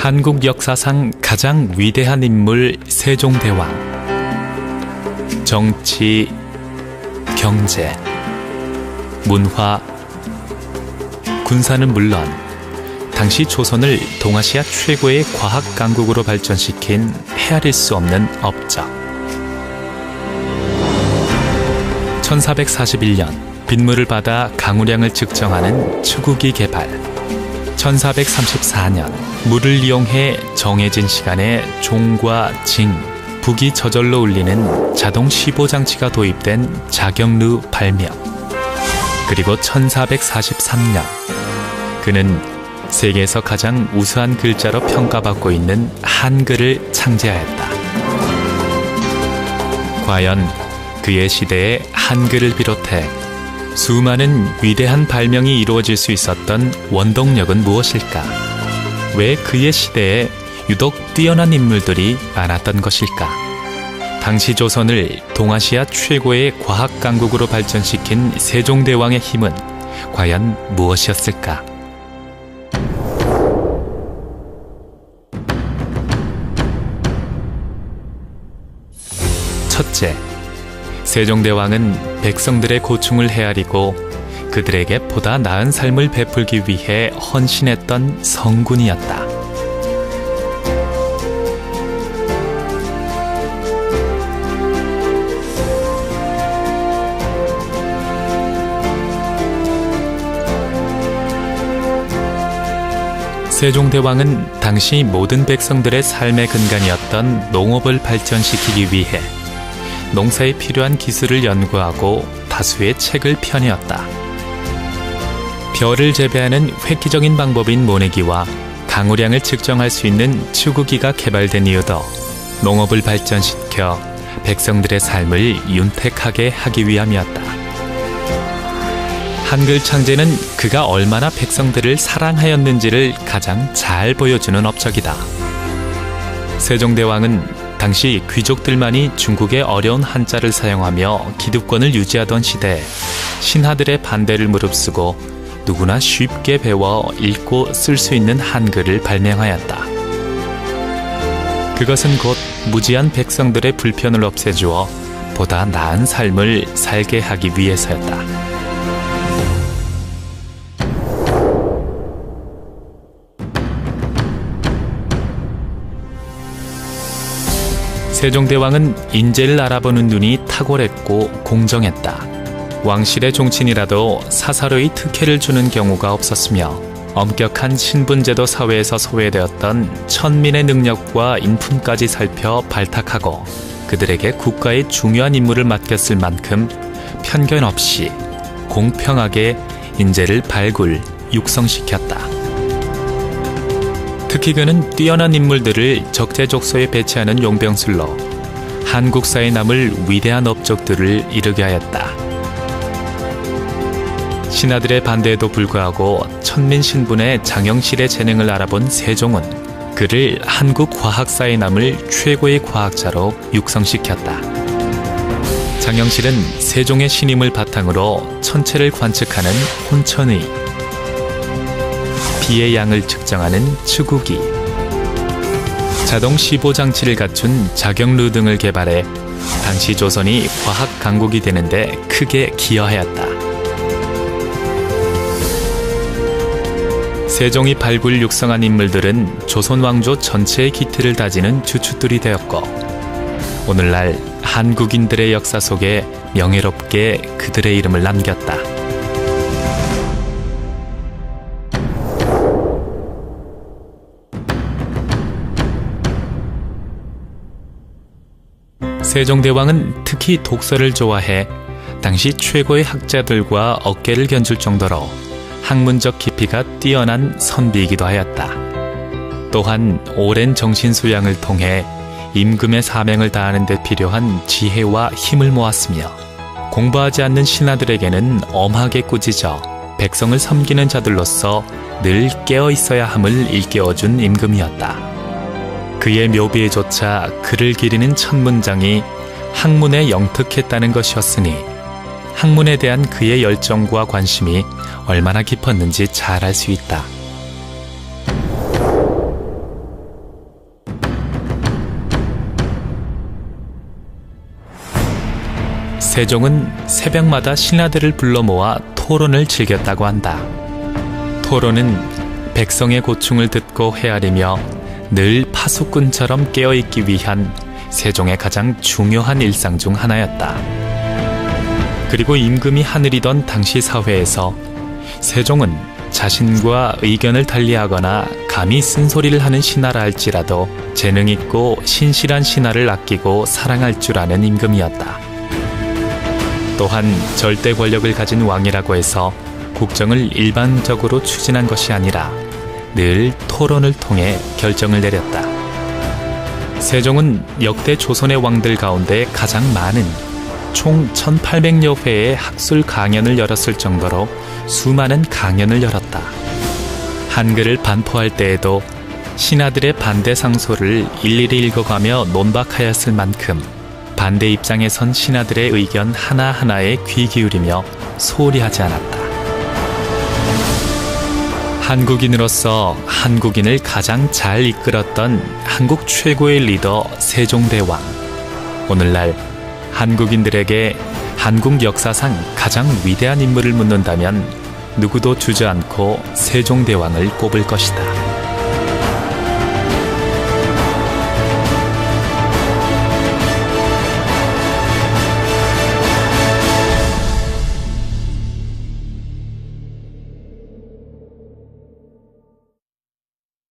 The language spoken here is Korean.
한국 역사상 가장 위대한 인물 세종대왕. 정치, 경제, 문화, 군사는 물론 당시 조선을 동아시아 최고의 과학 강국으로 발전시킨 헤아릴 수 없는 업적. 1441년 빗물을 받아 강우량을 측정하는 추구기 개발. 1434년 물을 이용해 정해진 시간에 종과 징, 북이 저절로 울리는 자동 시보장치가 도입된 자경루 발명. 그리고 1443년 그는 세계에서 가장 우수한 글자로 평가받고 있는 한글을 창제하였다. 과연 그의 시대에 한글을 비롯해 수많은 위대한 발명이 이루어질 수 있었던 원동력은 무엇일까? 왜 그의 시대에 유독 뛰어난 인물들이 많았던 것일까? 당시 조선을 동아시아 최고의 과학 강국으로 발전시킨 세종대왕의 힘은 과연 무엇이었을까? 첫째, 세종대왕은 백성들의 고충을 헤아리고 그들에게 보다 나은 삶을 베풀기 위해 헌신했던 성군이었다. 세종대왕은 당시 모든 백성들의 삶의 근간이었던 농업을 발전시키기 위해 농사에 필요한 기술을 연구하고 다수의 책을 펴내었다. 벼를 재배하는 획기적인 방법인 모내기와 강우량을 측정할 수 있는 추구기가 개발된 이유도 농업을 발전시켜 백성들의 삶을 윤택하게 하기 위함이었다. 한글 창제는 그가 얼마나 백성들을 사랑하였는지를 가장 잘 보여주는 업적이다. 세종대왕은 당시 귀족들만이 중국의 어려운 한자를 사용하며 기득권을 유지하던 시대에 신하들의 반대를 무릅쓰고 누구나 쉽게 배워 읽고 쓸 수 있는 한글을 발명하였다. 그것은 곧 무지한 백성들의 불편을 없애주어 보다 나은 삶을 살게 하기 위해서였다. 세종대왕은 인재를 알아보는 눈이 탁월했고 공정했다. 왕실의 종친이라도 사사로이 특혜를 주는 경우가 없었으며 엄격한 신분제도 사회에서 소외되었던 천민의 능력과 인품까지 살펴 발탁하고 그들에게 국가의 중요한 임무를 맡겼을 만큼 편견 없이 공평하게 인재를 발굴, 육성시켰다. 특히 그는 뛰어난 인물들을 적재적소에 배치하는 용병술로 한국사에 남을 위대한 업적들을 이루게 하였다. 신하들의 반대에도 불구하고 천민 신분의 장영실의 재능을 알아본 세종은 그를 한국 과학사에 남을 최고의 과학자로 육성시켰다. 장영실은 세종의 신임을 바탕으로 천체를 관측하는 혼천의, 비의 양을 측정하는 추구기, 자동 시보장치를 갖춘 자경루 등을 개발해 당시 조선이 과학 강국이 되는데 크게 기여하였다. 세종이 발굴 육성한 인물들은 조선 왕조 전체의 기틀을 다지는 주축들이 되었고 오늘날 한국인들의 역사 속에 명예롭게 그들의 이름을 남겼다. 세종대왕은 특히 독서를 좋아해 당시 최고의 학자들과 어깨를 견줄 정도로 학문적 깊이가 뛰어난 선비이기도 하였다. 또한 오랜 정신수양을 통해 임금의 사명을 다하는 데 필요한 지혜와 힘을 모았으며 공부하지 않는 신하들에게는 엄하게 꾸짖어 백성을 섬기는 자들로서 늘 깨어 있어야 함을 일깨워준 임금이었다. 그의 묘비에조차 글을 기리는 첫 문장이 학문에 영특했다는 것이었으니 학문에 대한 그의 열정과 관심이 얼마나 깊었는지 잘 알 수 있다. 세종은 새벽마다 신하들을 불러 모아 토론을 즐겼다고 한다. 토론은 백성의 고충을 듣고 헤아리며 늘 파수꾼처럼 깨어있기 위한 세종의 가장 중요한 일상 중 하나였다. 그리고 임금이 하늘이던 당시 사회에서 세종은 자신과 의견을 달리하거나 감히 쓴소리를 하는 신하라 할지라도 재능있고 신실한 신하를 아끼고 사랑할 줄 아는 임금이었다. 또한 절대 권력을 가진 왕이라고 해서 국정을 일방적으로 추진한 것이 아니라 늘 토론을 통해 결정을 내렸다. 세종은 역대 조선의 왕들 가운데 가장 많은 총 1800여 회의 학술 강연을 열었을 정도로 수많은 강연을 열었다. 한글을 반포할 때에도 신하들의 반대 상소를 일일이 읽어가며 논박하였을 만큼 반대 입장에 선 신하들의 의견 하나하나에 귀 기울이며 소홀히 하지 않았다. 한국인으로서 한국인을 가장 잘 이끌었던 한국 최고의 리더 세종대왕. 오늘날 한국인들에게 한국 역사상 가장 위대한 인물을 묻는다면 누구도 주저앉고 세종대왕을 꼽을 것이다.